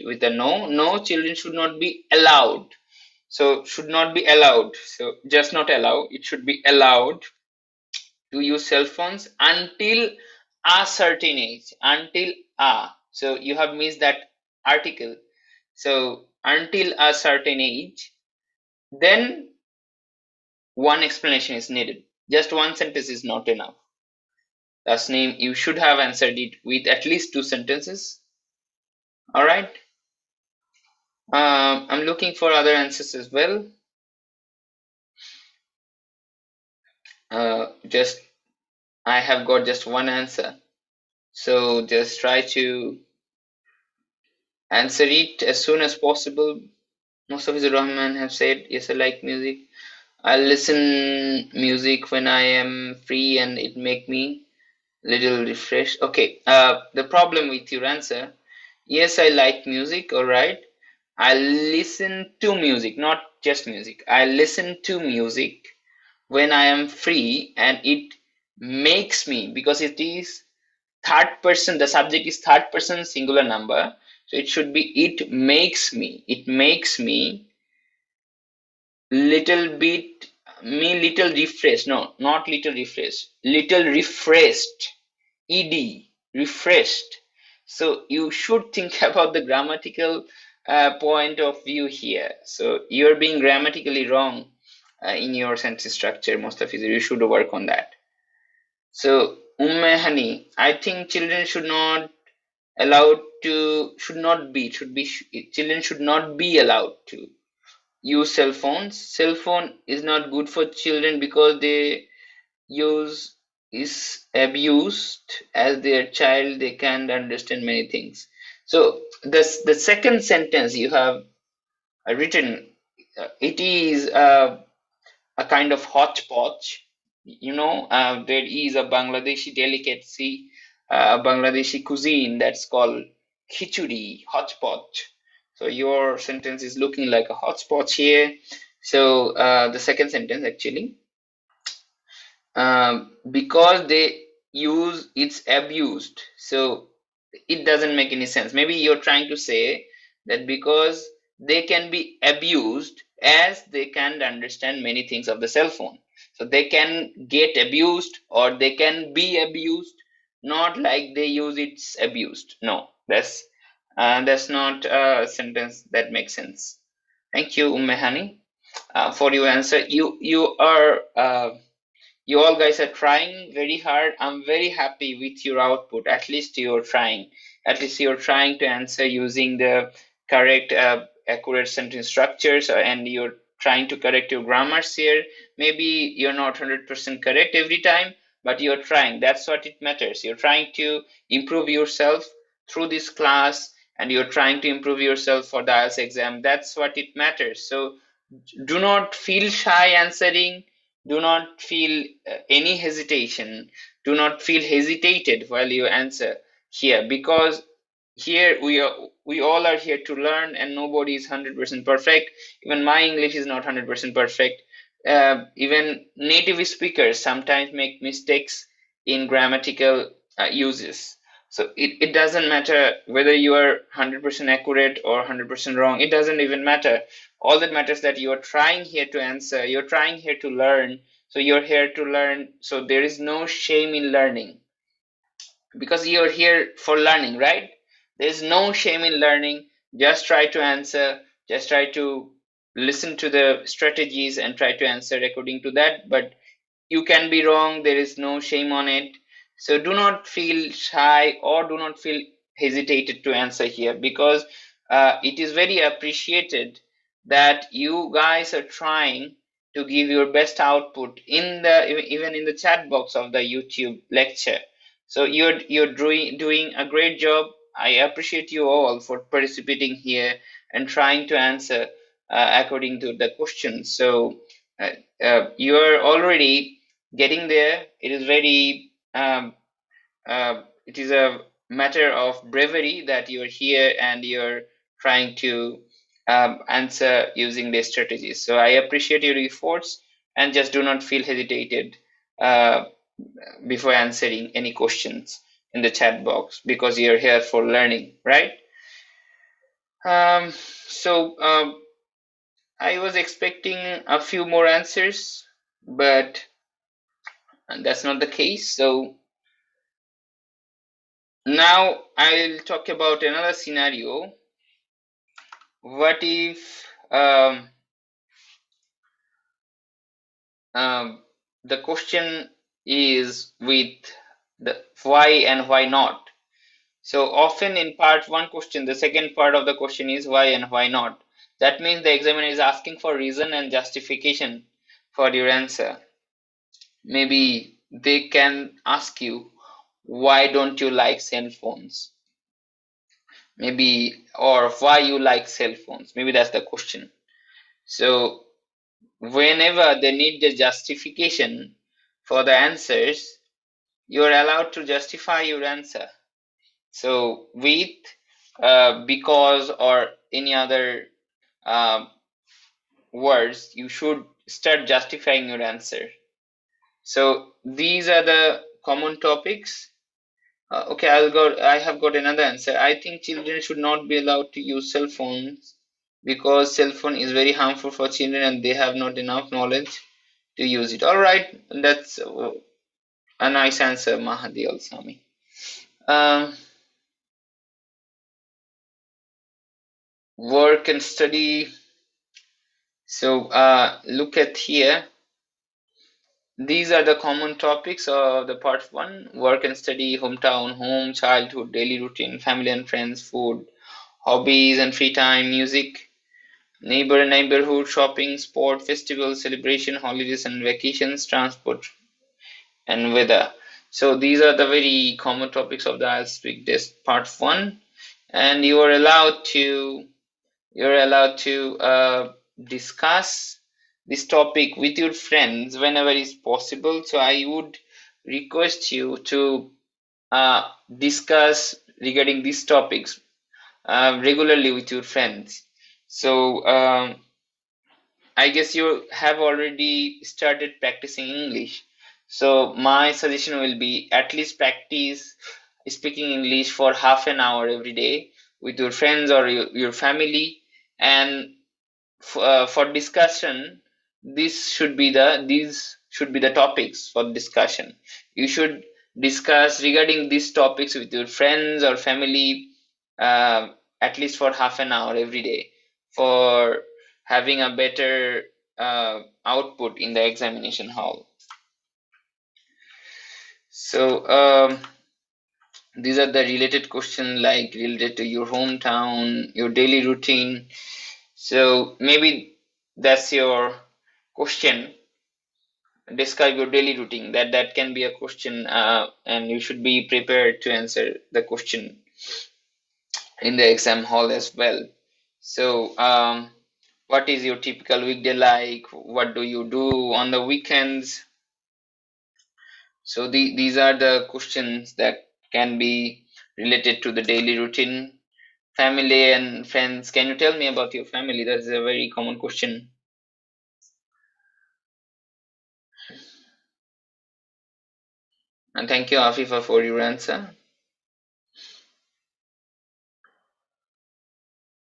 with a no. No, children should not be allowed. So should not be allowed. So just not allow. It should be allowed to use cell phones until a certain age. Until a. So you have missed that article. So until a certain age, then one explanation is needed. Just one sentence is not enough. Tasneem, you should have answered it with at least 2 sentences. All right. I'm looking for other answers as well. I have got just one answer. So just try to answer it as soon as possible. Mustafizur Rahman have said, yes, I like music. I listen music when I am free and it make me little refreshed. Okay, the problem with your answer, yes, I like music, all right. I listen to music, not just music. I listen to music when I am free, and it makes me, because it is third person, the subject is third person singular number, so it should be it makes me little bit me little refreshed. No, not little refreshed. Little refreshed. Ed, refreshed. So you should think about the grammatical point of view here. So you're being grammatically wrong in your sentence structure, most of it. You should work on that. So Hani, I think children children should not be allowed to use cell phones. Cell phone is not good for children because they use is abused as their child. They can't understand many things. So the second sentence you have written, it is a kind of hodgepodge. There is a Bangladeshi delicacy, a Bangladeshi cuisine that's called khichuri, hodgepodge. So your sentence is looking like a hodgepodge here. So the second sentence actually, because they use it's abused. So it doesn't make any sense. Maybe you're trying to say that because they can be abused as they can't understand many things of the cell phone. So they can get abused or they can be abused, not like they use it's abused. No, that's not a sentence that makes sense. Thank you, Ummehani, for your answer. You all guys are trying very hard. I'm very happy with your output. At least you're trying. At least you're trying to answer using the correct, accurate sentence structures, and you're trying to correct your grammars here. Maybe you're not 100% correct every time, but you're trying. That's what it matters. You're trying to improve yourself through this class, and you're trying to improve yourself for the IELTS exam. That's what it matters. So do not feel shy answering. Do not feel any hesitation. Do not feel hesitated while you answer here, because here we all are here to learn, and nobody is 100% perfect. Even my English is not 100% perfect. Even native speakers sometimes make mistakes in grammatical uses. So it doesn't matter whether you are 100% accurate or 100% wrong. It doesn't even matter. All that matters that you are trying here to answer. You're trying here to learn. So you're here to learn. So there is no shame in learning, because you're here for learning, right? There's no shame in learning. Just try to answer. Just try to listen to the strategies and try to answer according to that. But you can be wrong. There is no shame on it. So do not feel shy or do not feel hesitated to answer here, because it is very appreciated that you guys are trying to give your best output in the even in the chat box of the YouTube lecture. So you're doing a great job. I appreciate you all for participating here and trying to answer according to the questions. So you are already getting there. It is very it is a matter of bravery that you're here and you're trying to answer using these strategies. So I appreciate your efforts, and just do not feel hesitated uh, before answering any questions in the chat box, because you're here for learning, right? So I was expecting a few more answers, but that's not the case. So now I'll talk about another scenario. What if the question is with the why and why not? So often in part one question, the second part of the question is why and why not. That means the examiner is asking for reason and justification for your answer. Maybe they can ask you, why don't you like cell phones? Maybe, or why you like cell phones? Maybe that's the question. So whenever they need the justification for the answers, you're allowed to justify your answer. So with, because, or any other words, you should start justifying your answer. So these are the common topics. Okay, I have got another answer. I think children should not be allowed to use cell phones because cell phone is very harmful for children and they have not enough knowledge to use it. All right, that's a nice answer, Mahadi Al-Sami. Work and study. So look at here. These are the common topics of the part 1: work and study, hometown, home, childhood, daily routine, family and friends, food, hobbies and free time, music, neighbor and neighborhood, shopping, sport, festivals, celebration, holidays and vacations, transport and weather. So these are the very common topics of the IELTS Speak Test part 1, and you're allowed to discuss this topic with your friends whenever is possible. So I would request you to discuss regarding these topics regularly with your friends. So I guess you have already started practicing English. So my suggestion will be at least practice speaking English for half an hour every day with your friends or your family. And for discussion, these should be the topics for discussion. You should discuss regarding these topics with your friends or family uh, at least for half an hour every day for having a better output in the examination hall. So these are the related questions, like related to your hometown, your daily routine. So maybe that's your question. Describe your daily routine. That can be a question, and you should be prepared to answer the question in the exam hall as well. So what is your typical weekday like? What do you do on the weekends? So these are the questions that can be related to the daily routine. Family and friends. Can you tell me about your family? That's a very common question. And thank you, Afifa, for your answer.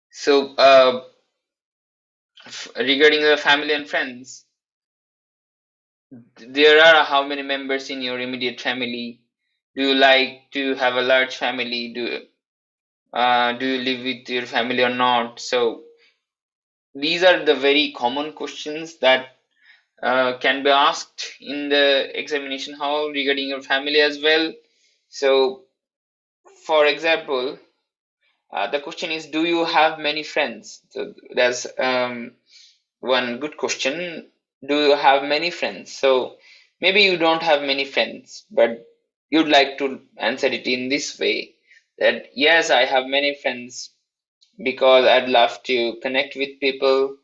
So regarding the family and friends, there are how many members in your immediate family? Do you like to have a large family? Do you live with your family or not? So these are the very common questions that can be asked in the examination hall regarding your family as well. So, for example, the question is, do you have many friends? So that's one good question. Do you have many friends? So maybe you don't have many friends, but you'd like to answer it in this way, that yes, I have many friends because I'd love to connect with people,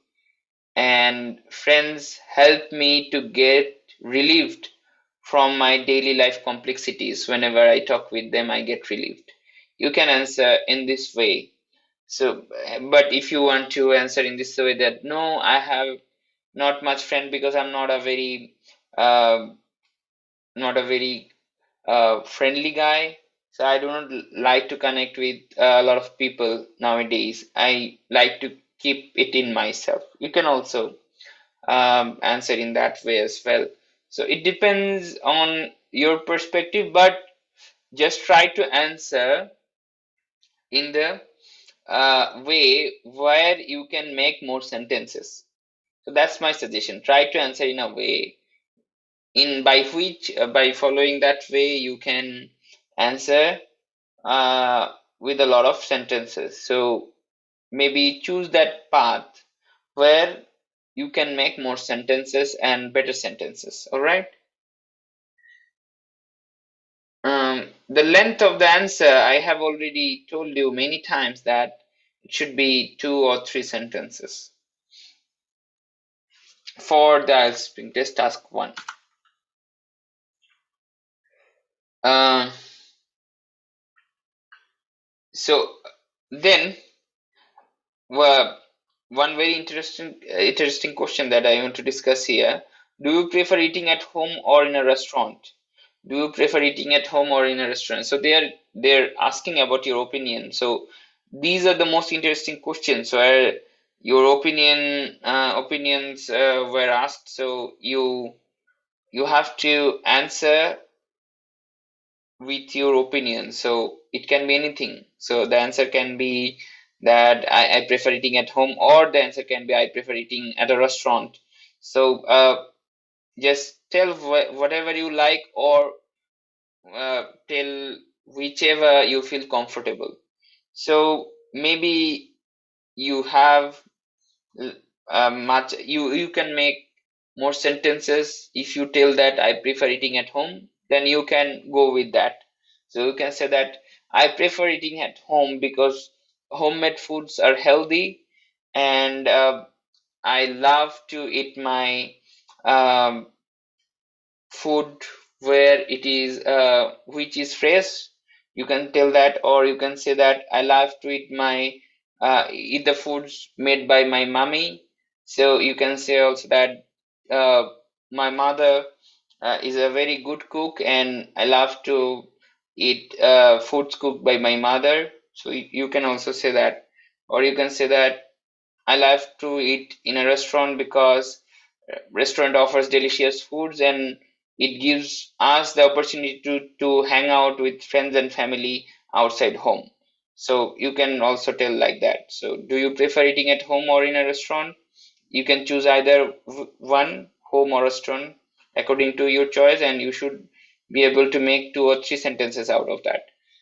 and friends help me to get relieved from my daily life complexities. Whenever I talk with them, I get relieved. You can answer in this way. So, but if you want to answer in this way, that no, I have not much friend because I'm uh, not a very friendly guy. So I do not like to connect with a lot of people nowadays. I like to keep it in myself. You can also answer in that way as well. So it depends on your perspective, but just try to answer in the way where you can make more sentences. So that's my suggestion. Try to answer in a way in by which by following that way you can answer with a lot of sentences. So maybe choose that path where you can make more sentences and better sentences. All right. The length of the answer, I have already told you many times that it should be 2 or 3 sentences for the IELTS speaking test task 1. Uh, so then, one very interesting question that I want to discuss here. Do you prefer eating at home or in a restaurant? Do you prefer eating at home or in a restaurant? So they're asking about your opinion. So these are the most interesting questions where your opinions were asked, so you have to answer with your opinion. So it can be anything. So the answer can be that I prefer eating at home, or the answer can be I prefer eating at a restaurant. So just tell whatever you like, or tell whichever you feel comfortable. So maybe you have much, you can make more sentences. If you tell that I prefer eating at home, then you can go with that. So you can say that I prefer eating at home because homemade foods are healthy, and I love to eat my um, food where it is which is fresh. You can tell that, or you can say that I love to eat my eat the foods made by my mommy. So you can say also that uh, my mother is a very good cook, and I love to eat foods cooked by my mother. So you can also say that, or you can say that I love to eat in a restaurant because restaurant offers delicious foods, and it gives us the opportunity to hang out with friends and family outside home. So you can also tell like that. So do you prefer eating at home or in a restaurant? You can choose either one, home or restaurant, according to your choice, and you should be able to make 2 or 3 sentences out of that.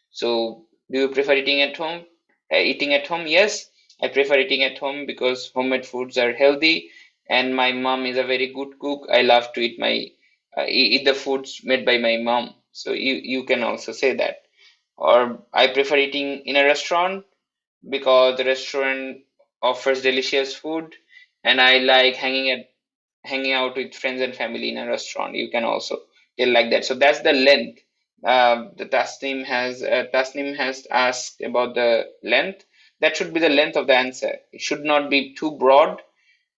So do you prefer eating at home? Eating at home? Yes, I prefer eating at home because homemade foods are healthy, and my mom is a very good cook. I love to eat my eat the foods made by my mom. So you can also say that. Or I prefer eating in a restaurant because the restaurant offers delicious food, and I like hanging out with friends and family in a restaurant. You can also tell like that. So that's the length. The Tasnim has asked about the length. That should be the length of the answer. It should not be too broad.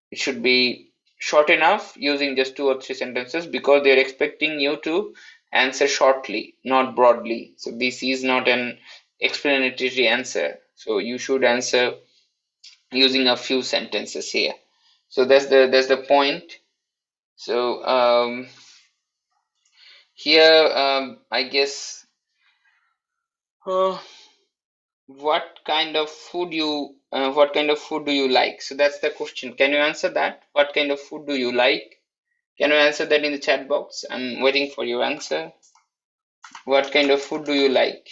It should be short enough, using just 2 or 3 sentences, because they're expecting you to answer shortly, not broadly. So this is not an explanatory answer. So you should answer using a few sentences here. So that's the point. So here I guess uh, what kind of food do you like? So that's the question. Can you answer that? What kind of food do you like? Can you answer that in the chat box? I'm waiting for your answer. What kind of food do you like?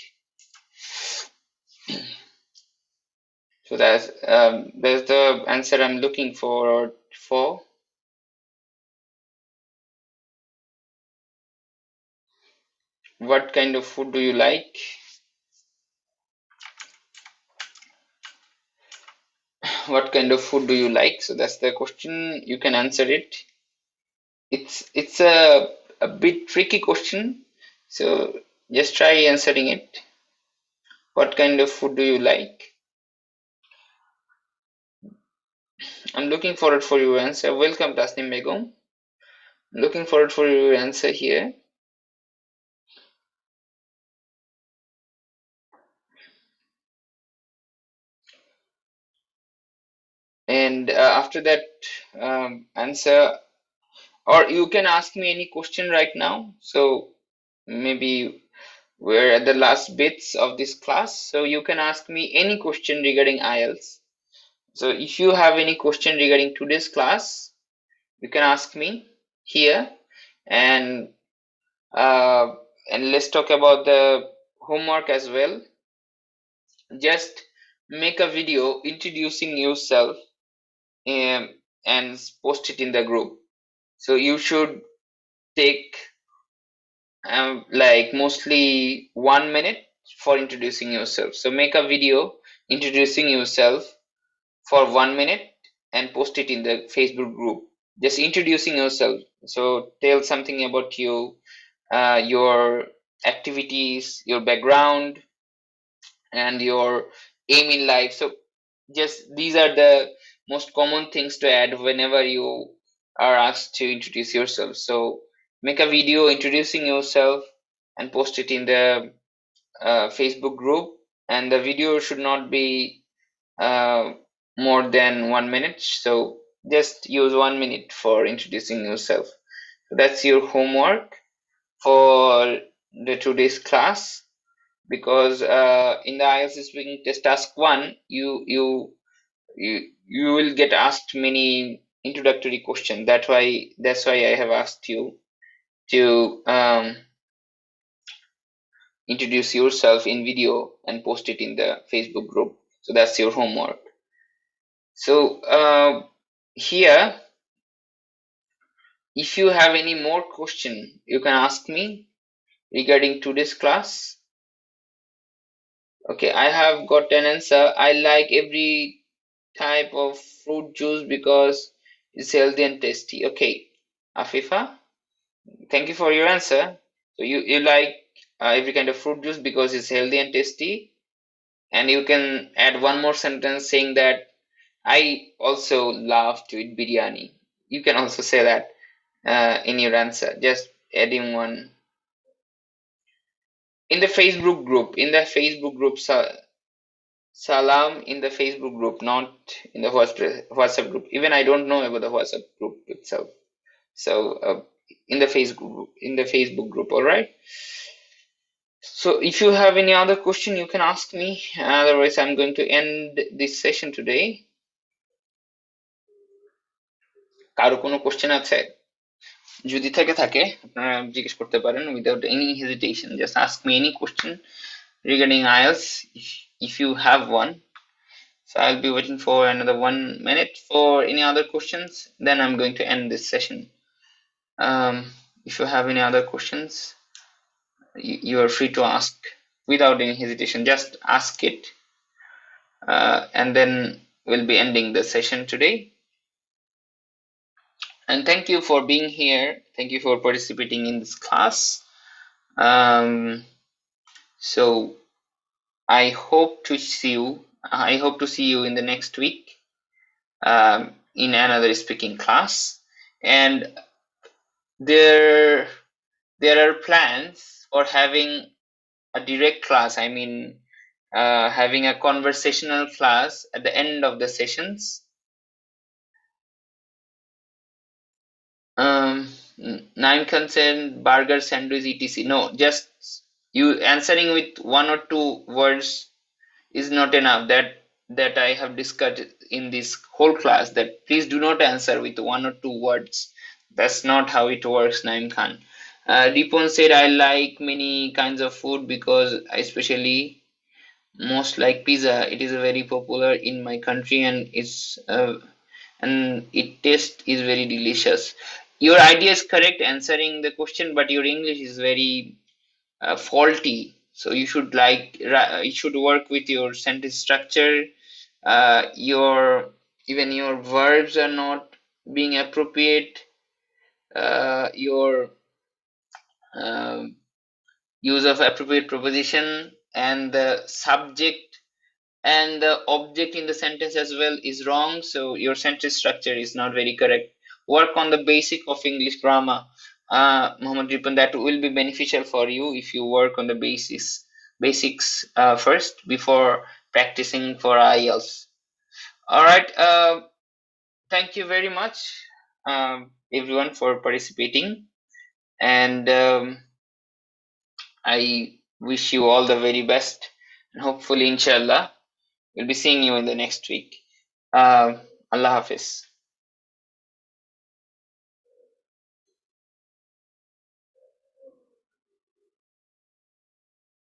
So that's the answer I'm looking for. What kind of food do you like? What kind of food do you like? So that's the question. You can answer it. It's a bit tricky question. So just try answering it. What kind of food do you like? I'm looking forward for your answer. Welcome, Tasnim Begum. Looking forward for your answer here. And after that answer, or you can ask me any question right now. So maybe we're at the last bits of this class. So you can ask me any question regarding IELTS. So if you have any question regarding today's class, you can ask me here, and uh, and let's talk about the homework as well. Just make a video introducing yourself, um, and post it in the group. So you should take like mostly 1 minute for introducing yourself. So make a video introducing yourself for 1 minute and post it in the Facebook group. Just introducing yourself. So tell something about you, your activities, your background, and your aim in life. So just these are the most common things to add whenever you are asked to introduce yourself. So make a video introducing yourself and post it in the Facebook group. And the video should not be uh, more than 1 minute, so just use 1 minute for introducing yourself. So that's your homework for the today's class, because in the IELTS speaking test task 1 you will get asked many introductory questions. That's why I have asked you to introduce yourself in video and post it in the Facebook group. So that's your homework. So here, if you have any more question, you can ask me regarding today's class. Okay, I have got an answer. I like every type of fruit juice because it's healthy and tasty. Okay, Afifa, thank you for your answer. So you like every kind of fruit juice because it's healthy and tasty, and you can add one more sentence saying that I also love to eat biryani. You can also say that in your answer, just adding one. In the Facebook group, salam in the Facebook group, not in the WhatsApp group. Even I don't know about the WhatsApp group itself. So in the Facebook group, all right. So if you have any other question, you can ask me. Otherwise, I'm going to end this session today. কারো কোনো question আছে? যদি থাকে আপনারা জিজ্ঞেস করতে পারেন without any hesitation. Just ask me any question regarding IELTS if you have one. So I'll be waiting for another 1 minute for any other questions. Then I'm going to end this session. If you have any other questions, you are free to ask without any hesitation. Just ask it, and then we'll be ending the session today. And thank you for being here. Thank you for participating in this class. So I hope to see you in the next week in another speaking class. And there are plans for having a direct class. I mean, having a conversational class at the end of the sessions. Nine consent, burger, sandwich, etc. No, just you answering with one or two words is not enough. That I have discussed in this whole class, that please do not answer with one or two words. That's not how it works, Naim Khan. Deepon said, I like many kinds of food because I especially most like pizza. It is very popular in my country and it taste is very delicious. Your idea is correct, answering the question, but your English is very faulty. So you should work with your sentence structure. Even your verbs are not being appropriate. Your use of appropriate preposition and the subject and the object in the sentence as well is wrong. So your sentence structure is not very correct. Work on the basic of English grammar, Muhammad Ripan. That will be beneficial for you if you work on the basics first before practicing for IELTS. All right. Thank you very much, everyone, for participating, and I wish you all the very best, and hopefully, inshallah, we'll be seeing you in the next week. Allah Hafiz.